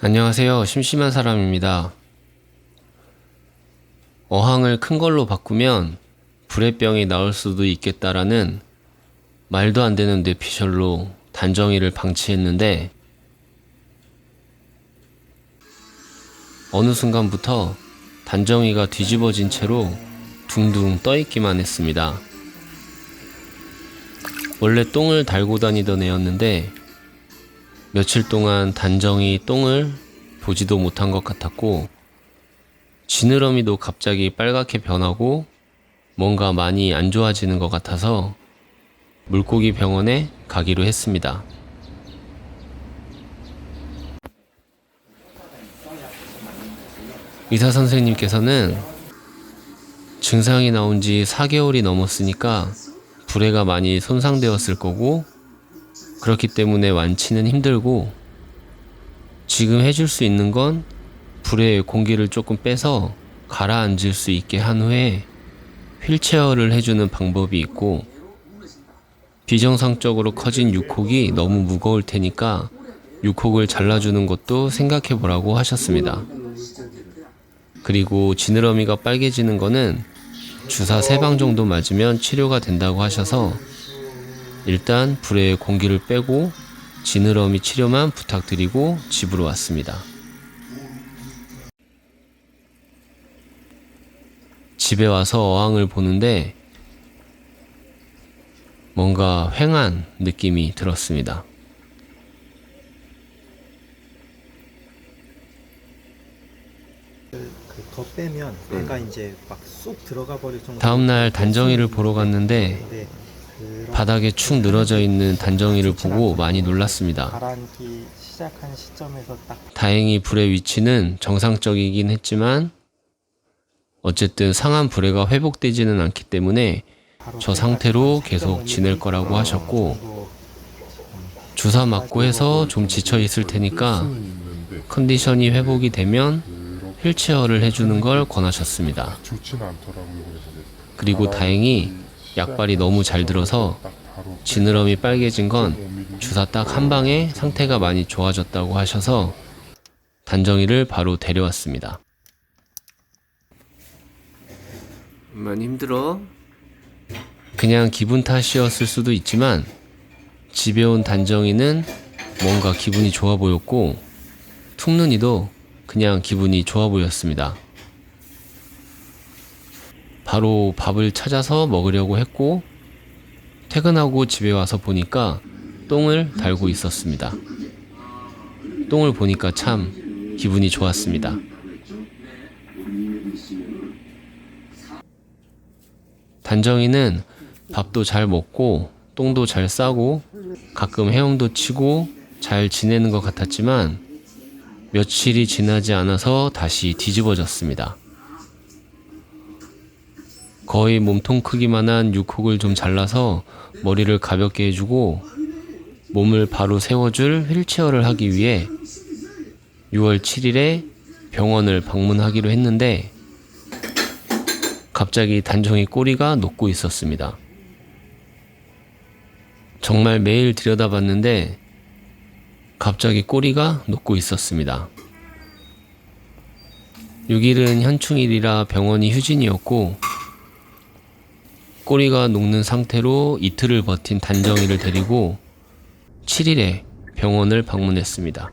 안녕하세요. 심심한 사람입니다. 어항을 큰 걸로 바꾸면 불의 병이 나올 수도 있겠다라는 말도 안 되는 뇌피셜로 단정이를 방치했는데 어느 순간부터 단정이가 뒤집어진 채로 둥둥 떠있기만 했습니다. 원래 똥을 달고 다니던 애였는데 며칠 동안 단정이 똥을 보지도 못한 것 같았고 지느러미도 갑자기 빨갛게 변하고 뭔가 많이 안 좋아지는 것 같아서 물고기 병원에 가기로 했습니다. 의사 선생님께서는 증상이 나온 지 4개월이 넘었으니까 불에가 많이 손상되었을 거고 그렇기 때문에 완치는 힘들고 지금 해줄 수 있는 건 불에 공기를 조금 빼서 가라앉을 수 있게 한 후에 휠체어를 해주는 방법이 있고 비정상적으로 커진 육혹이 너무 무거울 테니까 육혹을 잘라주는 것도 생각해 보라고 하셨습니다. 그리고 지느러미가 빨개지는 거는 주사 3방 정도 맞으면 치료가 된다고 하셔서 일단 불에 공기를 빼고 지느러미 치료만 부탁드리고 집으로 왔습니다. 집에 와서 어항을 보는데 뭔가 휑한 느낌이 들었습니다. 더 빼면 배가 이제 막 쑥 들어가 버릴 정도. 다음날 단정이를 보러 갔는데 바닥에 축 늘어져 있는 단정이를 보고 많이 놀랐습니다. 가라앉기 시작한 시점에서 딱 다행히 불의 위치는 정상적이긴 했지만 어쨌든 상한 불에가 회복되지는 않기 때문에 저 상태로 계속 지낼 거라고 하셨고 주사 맞고 해서 좀 지쳐 있을 테니까 컨디션이 회복이 되면 휠체어를 해주는 걸 권하셨습니다. 그리고 다행히 약발이 너무 잘 들어서 지느러미 빨개진 건 주사 딱 한 방에 상태가 많이 좋아졌다고 하셔서 단정이를 바로 데려왔습니다. 많이 힘들어? 그냥 기분 탓이었을 수도 있지만 집에 온 단정이는 뭔가 기분이 좋아 보였고 툭눈이도 그냥 기분이 좋아 보였습니다. 바로 밥을 찾아서 먹으려고 했고 퇴근하고 집에 와서 보니까 똥을 달고 있었습니다. 똥을 보니까 참 기분이 좋았습니다. 단정이는 밥도 잘 먹고 똥도 잘 싸고 가끔 헤엄도 치고 잘 지내는 것 같았지만 며칠이 지나지 않아서 다시 뒤집어졌습니다. 거의 몸통 크기만한 육혹을 좀 잘라서 머리를 가볍게 해주고 몸을 바로 세워줄 휠체어를 하기 위해 6월 7일에 병원을 방문하기로 했는데 갑자기 단정이 꼬리가 녹고 있었습니다. 정말 매일 들여다봤는데 갑자기 꼬리가 녹고 있었습니다. 6일은 현충일이라 병원이 휴진이었고 꼬리가 녹는 상태로 이틀을 버틴 단정이를 데리고 7일에 병원을 방문했습니다.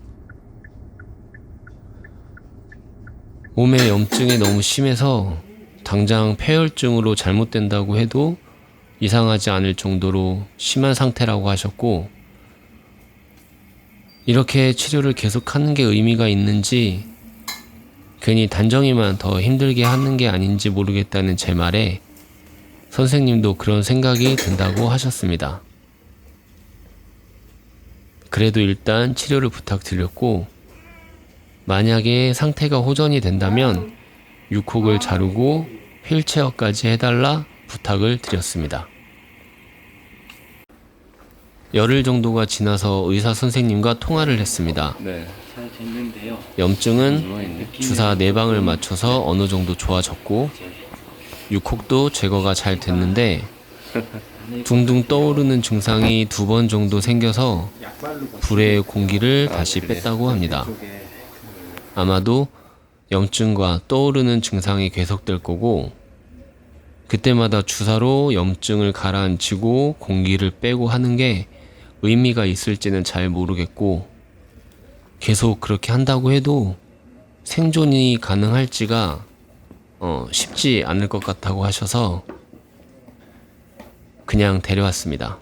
몸에 염증이 너무 심해서 당장 폐혈증으로 잘못된다고 해도 이상하지 않을 정도로 심한 상태라고 하셨고 이렇게 치료를 계속하는 게 의미가 있는지 괜히 단정이만 더 힘들게 하는 게 아닌지 모르겠다는 제 말에 선생님도 그런 생각이 든다고 하셨습니다. 그래도 일단 치료를 부탁드렸고 만약에 상태가 호전이 된다면 육혹을 자르고 휠체어까지 해달라 부탁을 드렸습니다. 열흘 정도가 지나서 의사 선생님과 통화를 했습니다. 네, 잘 됐는데요. 염증은 주사 4방을 맞춰서 어느 정도 좋아졌고 육혹도 제거가 잘 됐는데 둥둥 떠오르는 증상이 2번 정도 생겨서 불에 공기를 다시 뺐다고 합니다. 아마도 염증과 떠오르는 증상이 계속될 거고, 그때마다 주사로 염증을 가라앉히고 공기를 빼고 하는 게 의미가 있을지는 잘 모르겠고, 계속 그렇게 한다고 해도 생존이 가능할지가 쉽지 않을 것 같다고 하셔서 그냥 데려왔습니다.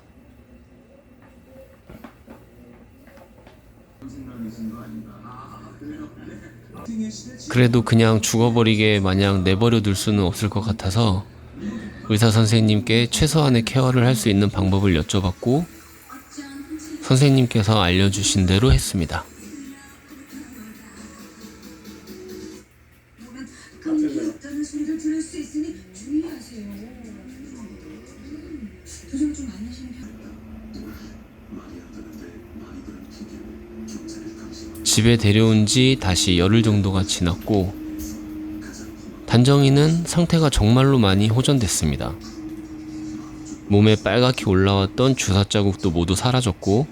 그래도 그냥 죽어버리게 마냥 내버려 둘 수는 없을 것 같아서 의사 선생님께 최소한의 케어를 할 수 있는 방법을 여쭤봤고, 선생님께서 알려주신 대로 했습니다. 감기 없다는 소리를 들을 수 있으니 주의하세요. 도좀 좀 많으신 편. 집에 데려온 지 다시 열흘 정도가 지났고, 단정이는 상태가 정말로 많이 호전됐습니다. 몸에 빨갛게 올라왔던 주사 자국도 모두 사라졌고,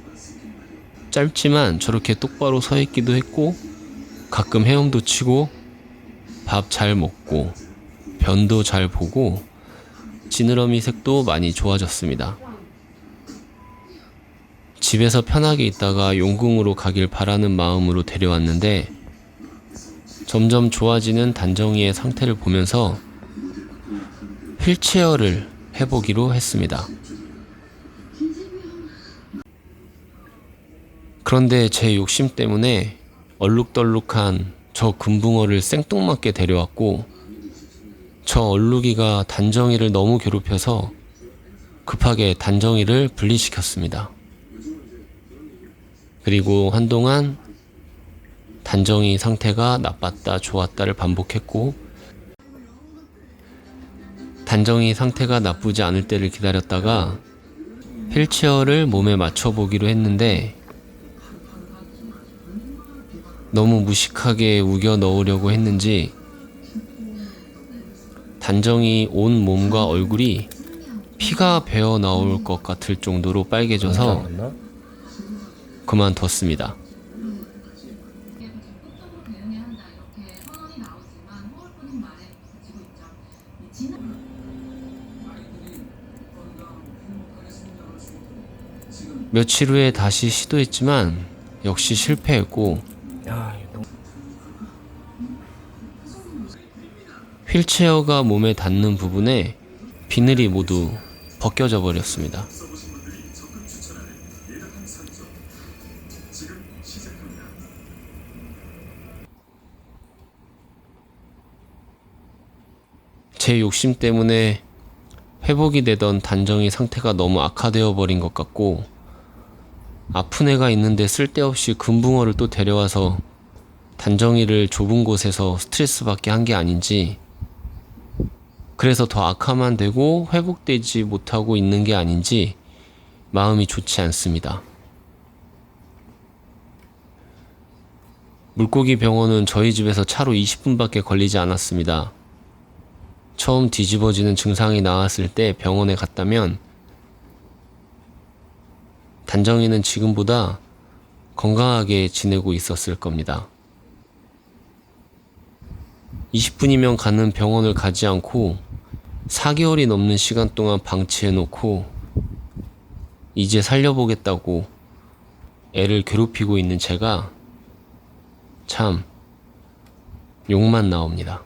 짧지만 저렇게 똑바로 서 있기도 했고, 가끔 헤엄도 치고, 밥 잘 먹고, 변도 잘 보고, 지느러미 색도 많이 좋아졌습니다. 집에서 편하게 있다가 용궁으로 가길 바라는 마음으로 데려왔는데, 점점 좋아지는 단정이의 상태를 보면서 휠체어를 해보기로 했습니다. 그런데 제 욕심 때문에 얼룩덜룩한 저 금붕어를 생뚱맞게 데려왔고, 저 얼룩이가 단정이를 너무 괴롭혀서 급하게 단정이를 분리시켰습니다. 그리고 한동안 단정이 상태가 나빴다 좋았다를 반복했고, 단정이 상태가 나쁘지 않을 때를 기다렸다가 휠체어를 몸에 맞춰보기로 했는데, 너무 무식하게 우겨 넣으려고 했는지 단정이 온 몸과 얼굴이 피가 배어 나올 것 같을 정도로 빨개져서 그만뒀습니다. 며칠 후에 다시 시도했지만 역시 실패했고, 휠체어가 몸에 닿는 부분에 비늘이 모두 벗겨져 버렸습니다. 제 욕심 때문에 회복이 되던 단정이 상태가 너무 악화되어 버린 것 같고, 아픈 애가 있는데 쓸데없이 금붕어를 또 데려와서 단정이를 좁은 곳에서 스트레스 받게 한 게 아닌지, 그래서 더 악화만 되고 회복되지 못하고 있는 게 아닌지 마음이 좋지 않습니다. 물고기 병원은 저희 집에서 차로 20분밖에 걸리지 않았습니다. 처음 뒤집어지는 증상이 나왔을 때 병원에 갔다면 단정이는 지금보다 건강하게 지내고 있었을 겁니다. 20분이면 가는 병원을 가지 않고 4개월이 넘는 시간 동안 방치해놓고 이제 살려보겠다고 애를 괴롭히고 있는 제가 참 욕만 나옵니다.